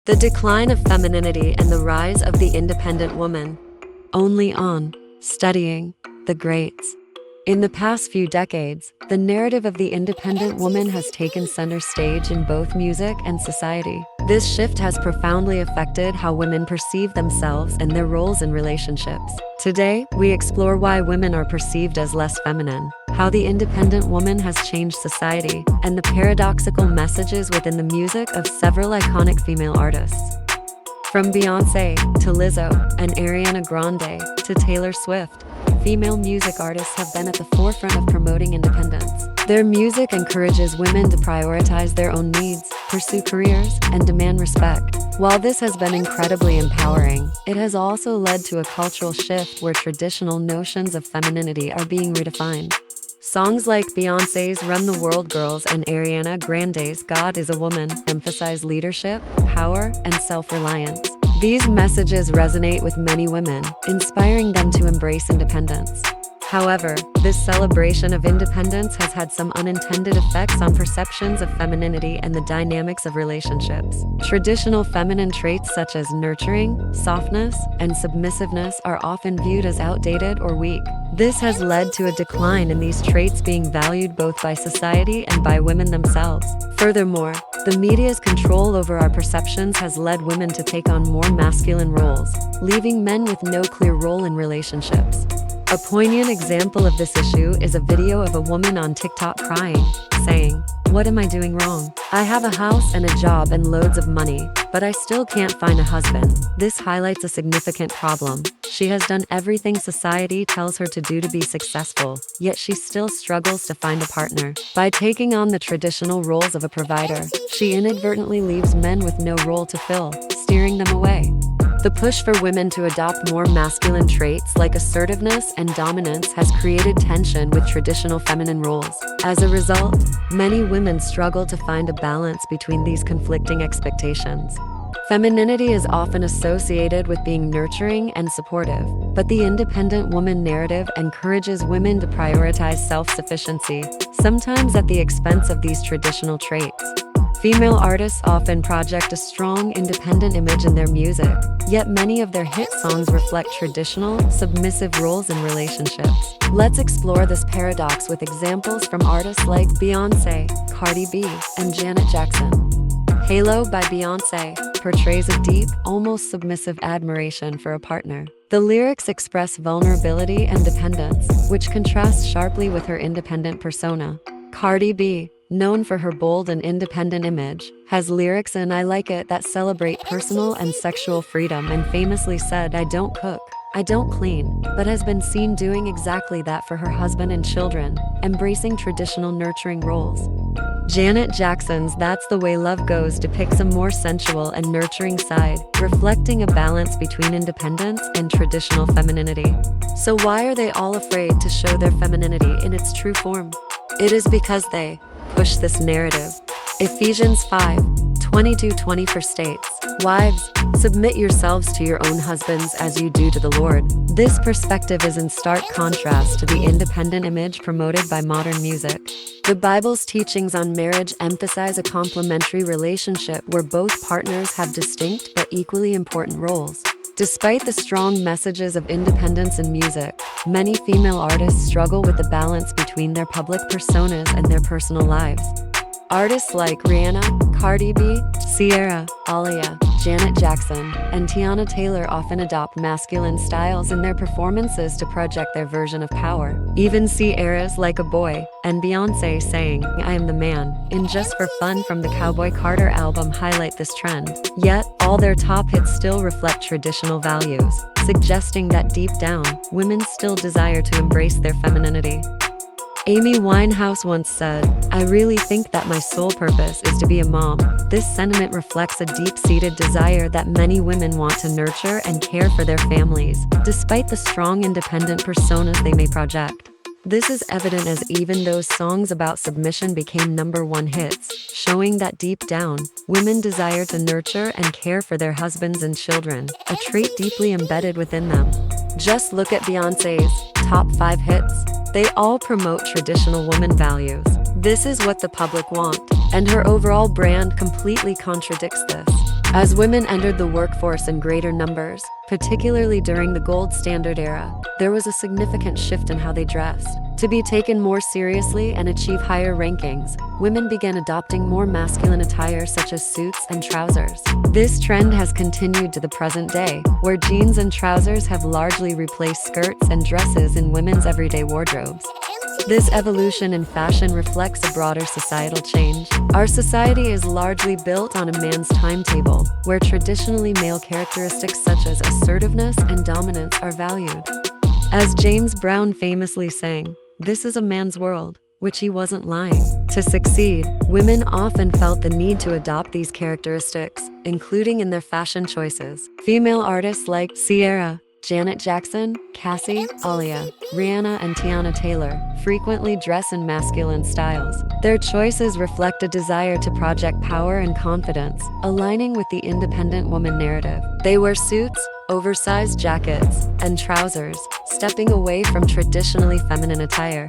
The decline of femininity and the rise of the independent woman. Only on Studying the Greats. In the past few decades, the narrative of the independent woman has taken center stage in both music and society. This shift has profoundly affected how women perceive themselves and their roles in relationships. Today, we explore why women are perceived as less feminine, how the independent woman has changed society, and the paradoxical messages within the music of several iconic female artists. From Beyoncé to Lizzo and Ariana Grande to Taylor Swift, female music artists have been at the forefront of promoting independence. Their music encourages women to prioritize their own needs, pursue careers, and demand respect. While this has been incredibly empowering, it has also led to a cultural shift where traditional notions of femininity are being redefined. Songs like Beyoncé's Run the World Girls and Ariana Grande's God is a Woman emphasize leadership, power, and self-reliance. These messages resonate with many women, inspiring them to embrace independence. However, this celebration of independence has had some unintended effects on perceptions of femininity and the dynamics of relationships. Traditional feminine traits such as nurturing, softness, and submissiveness are often viewed as outdated or weak. This has led to a decline in these traits being valued both by society and by women themselves. Furthermore, the media's control over our perceptions has led women to take on more masculine roles, leaving men with no clear role in relationships. A poignant example of this issue is a video of a woman on TikTok crying, saying, "What am I doing wrong? I have a house and a job and loads of money, but I still can't find a husband." This highlights a significant problem. She has done everything society tells her to do to be successful, yet she still struggles to find a partner. By taking on the traditional roles of a provider, she inadvertently leaves men with no role to fill, steering them away. The push for women to adopt more masculine traits like assertiveness and dominance has created tension with traditional feminine roles. As a result, many women struggle to find a balance between these conflicting expectations. Femininity is often associated with being nurturing and supportive, but the independent woman narrative encourages women to prioritize self-sufficiency, sometimes at the expense of these traditional traits. Female artists often project a strong, independent image in their music, yet many of their hit songs reflect traditional, submissive roles in relationships. Let's explore this paradox with examples from artists like Beyoncé, Cardi B, and Janet Jackson. Halo by Beyoncé portrays a deep, almost submissive admiration for a partner. The lyrics express vulnerability and dependence, which contrasts sharply with her independent persona. Cardi B, known for her bold and independent image, has lyrics in I Like It that celebrate personal and sexual freedom and famously said, "I don't cook, I don't clean," but has been seen doing exactly that for her husband and children, embracing traditional nurturing roles. Janet Jackson's That's the Way Love Goes depicts a more sensual and nurturing side, reflecting a balance between independence and traditional femininity. So why are they all afraid to show their femininity in its true form? It is because they push this narrative. Ephesians 5:20-24 states, "Wives, submit yourselves to your own husbands as you do to the Lord." This perspective is in stark contrast to the independent image promoted by modern music. The Bible's teachings on marriage emphasize a complementary relationship where both partners have distinct but equally important roles. Despite the strong messages of independence in music, many female artists struggle with the balance between their public personas and their personal lives. Artists like Rihanna, Cardi B, Ciara, Aaliyah, Janet Jackson, and Tiana Taylor often adopt masculine styles in their performances to project their version of power. Even see eras like A Boy and Beyoncé saying, "I am the man," in Just for Fun from the Cowboy Carter album highlight this trend. Yet, all their top hits still reflect traditional values, suggesting that deep down, women still desire to embrace their femininity. Amy Winehouse once said, "I really think that my sole purpose is to be a mom." This sentiment reflects a deep-seated desire that many women want to nurture and care for their families, despite the strong independent personas they may project. This is evident as even those songs about submission became #1 hits, showing that deep down, women desire to nurture and care for their husbands and children, a trait deeply embedded within them. Just look at Beyoncé's top 5 hits. They all promote traditional woman values. This is what the public want, and her overall brand completely contradicts this. As women entered the workforce in greater numbers, particularly during the gold standard era, there was a significant shift in how they dressed. To be taken more seriously and achieve higher rankings, women began adopting more masculine attire such as suits and trousers. This trend has continued to the present day, where jeans and trousers have largely replaced skirts and dresses in women's everyday wardrobes. This evolution in fashion reflects a broader societal change. Our society is largely built on a man's timetable, where traditionally male characteristics such as assertiveness and dominance are valued. As James Brown famously sang, "This is a man's world," which he wasn't lying. To succeed, women often felt the need to adopt these characteristics, including in their fashion choices. Female artists like Ciara, Janet Jackson, Cassie, Aaliyah, Rihanna, and Tiana Taylor frequently dress in masculine styles. Their choices reflect a desire to project power and confidence, aligning with the independent woman narrative. They wear suits, oversized jackets, and trousers, stepping away from traditionally feminine attire,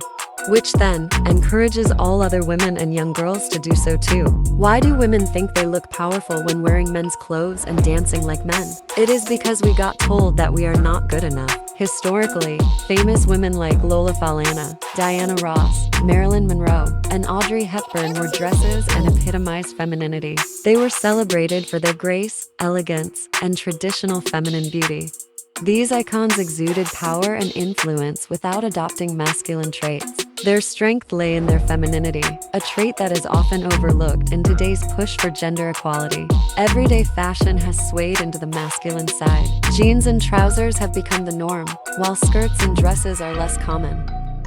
which then encourages all other women and young girls to do so too. Why do women think they look powerful when wearing men's clothes and dancing like men? It is because we got told that we are not good enough. Historically, famous women like Lola Falana, Diana Ross, Marilyn Monroe, and Audrey Hepburn wore dresses and epitomized femininity. They were celebrated for their grace, elegance, and traditional feminine beauty. These icons exuded power and influence without adopting masculine traits. Their strength lay in their femininity, a trait that is often overlooked in today's push for gender equality. Everyday fashion has swayed into the masculine side. Jeans and trousers have become the norm, while skirts and dresses are less common.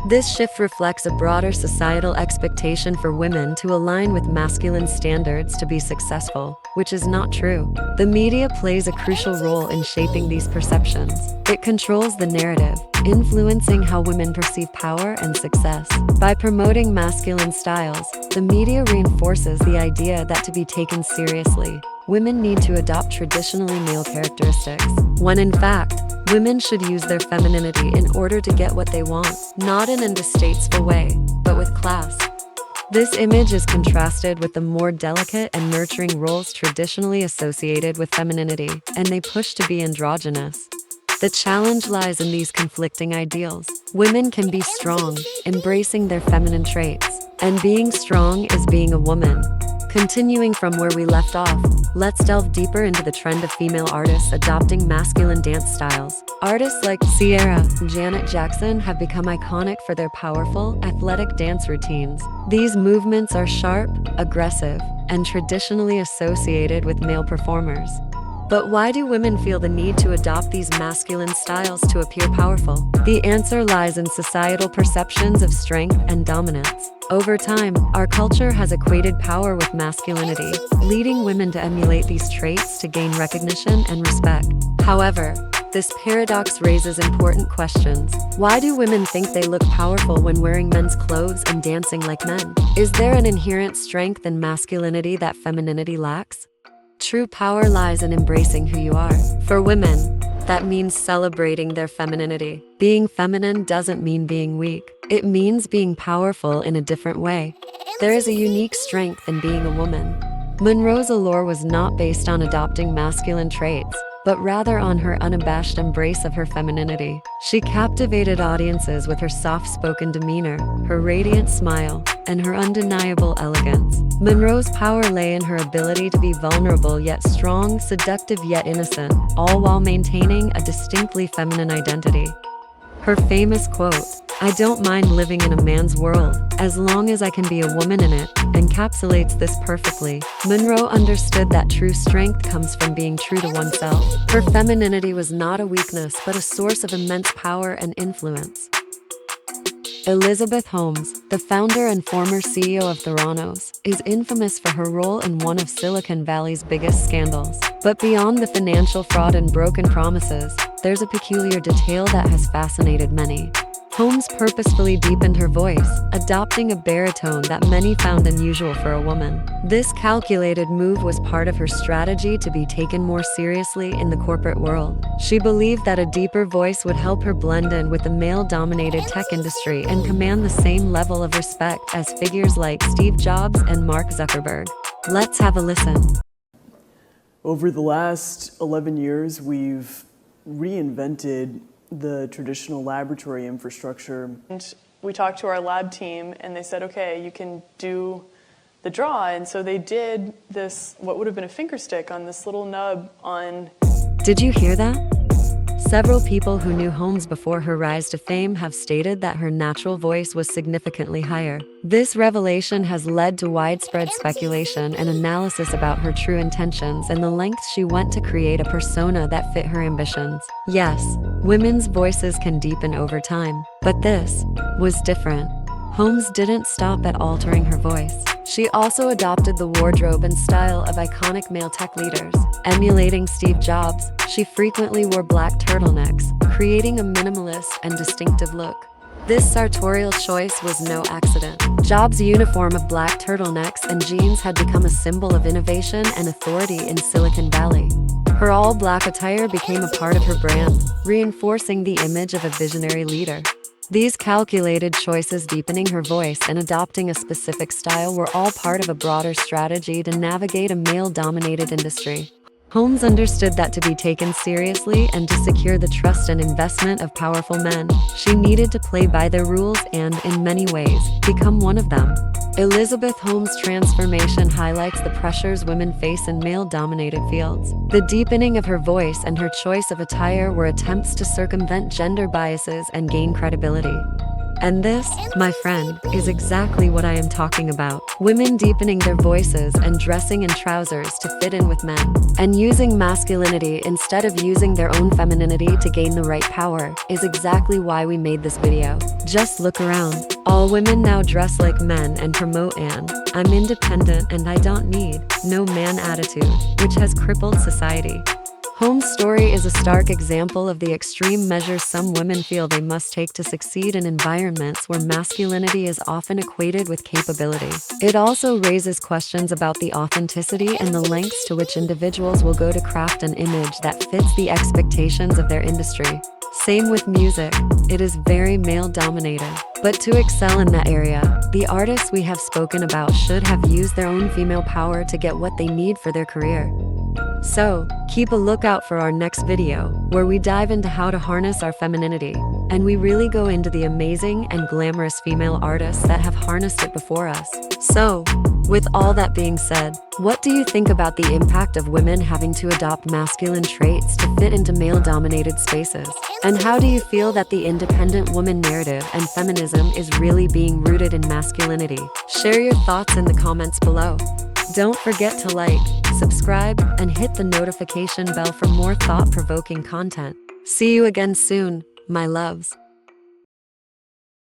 This shift reflects a broader societal expectation for women to align with masculine standards to be successful, which is not true. The media plays a crucial role in shaping these perceptions. It controls the narrative, influencing how women perceive power and success. By promoting masculine styles, the media reinforces the idea that to be taken seriously, women need to adopt traditionally male characteristics, when in fact, women should use their femininity in order to get what they want, not in a distasteful way, but with class. This image is contrasted with the more delicate and nurturing roles traditionally associated with femininity, and they push to be androgynous. The challenge lies in these conflicting ideals. Women can be strong, embracing their feminine traits, and being strong is being a woman. Continuing from where we left off, let's delve deeper into the trend of female artists adopting masculine dance styles. Artists like Ciara and Janet Jackson have become iconic for their powerful, athletic dance routines. These movements are sharp, aggressive, and traditionally associated with male performers. But why do women feel the need to adopt these masculine styles to appear powerful? The answer lies in societal perceptions of strength and dominance. Over time, our culture has equated power with masculinity, leading women to emulate these traits to gain recognition and respect. However, this paradox raises important questions. Why do women think they look powerful when wearing men's clothes and dancing like men? Is there an inherent strength in masculinity that femininity lacks? True power lies in embracing who you are. For women, that means celebrating their femininity. Being feminine doesn't mean being weak. It means being powerful in a different way. There is a unique strength in being a woman. Monroe's allure was not based on adopting masculine traits, but rather on her unabashed embrace of her femininity. She captivated audiences with her soft-spoken demeanor, her radiant smile, and her undeniable elegance. Monroe's power lay in her ability to be vulnerable yet strong, seductive yet innocent, all while maintaining a distinctly feminine identity. Her famous quote, "I don't mind living in a man's world, as long as I can be a woman in it," encapsulates this perfectly. Monroe understood that true strength comes from being true to oneself. Her femininity was not a weakness, but a source of immense power and influence. Elizabeth Holmes, the founder and former CEO of Theranos, is infamous for her role in one of Silicon Valley's biggest scandals. But beyond the financial fraud and broken promises, there's a peculiar detail that has fascinated many. Holmes purposefully deepened her voice, adopting a baritone that many found unusual for a woman. This calculated move was part of her strategy to be taken more seriously in the corporate world. She believed that a deeper voice would help her blend in with the male-dominated tech industry and command the same level of respect as figures like Steve Jobs and Mark Zuckerberg. Let's have a listen. Over the last 11 years, we've reinvented the traditional laboratory infrastructure. And we talked to our lab team and they said, okay, you can do the draw. And so they did this, what would have been a finger stick on this little nub on. Did you hear that? Several people who knew Holmes before her rise to fame have stated that her natural voice was significantly higher. This revelation has led to widespread speculation and analysis about her true intentions and the lengths she went to create a persona that fit her ambitions. Yes, women's voices can deepen over time, but this was different. Holmes didn't stop at altering her voice. She also adopted the wardrobe and style of iconic male tech leaders. Emulating Steve Jobs, she frequently wore black turtlenecks, creating a minimalist and distinctive look. This sartorial choice was no accident. Jobs' uniform of black turtlenecks and jeans had become a symbol of innovation and authority in Silicon Valley. Her all-black attire became a part of her brand, reinforcing the image of a visionary leader. These calculated choices, deepening her voice and adopting a specific style, were all part of a broader strategy to navigate a male-dominated industry. Holmes understood that to be taken seriously and to secure the trust and investment of powerful men, she needed to play by their rules and, in many ways, become one of them. Elizabeth Holmes' transformation highlights the pressures women face in male-dominated fields. The deepening of her voice and her choice of attire were attempts to circumvent gender biases and gain credibility. And this, my friend, is exactly what I am talking about. Women deepening their voices and dressing in trousers to fit in with men, and using masculinity instead of using their own femininity to gain the right power, is exactly why we made this video. Just look around. All women now dress like men and promote I'm independent and I don't need no man attitude, which has crippled society. Holmes' story is a stark example of the extreme measures some women feel they must take to succeed in environments where masculinity is often equated with capability. It also raises questions about the authenticity and the lengths to which individuals will go to craft an image that fits the expectations of their industry. Same with music, it is very male-dominated. But to excel in that area, the artists we have spoken about should have used their own female power to get what they need for their career. So, keep a lookout for our next video, where we dive into how to harness our femininity, and we really go into the amazing and glamorous female artists that have harnessed it before us. So, with all that being said, what do you think about the impact of women having to adopt masculine traits to fit into male-dominated spaces? And how do you feel that the independent woman narrative and feminism is really being rooted in masculinity? Share your thoughts in the comments below. Don't forget to like, subscribe, and hit the notification bell for more thought-provoking content. See you again soon, my loves.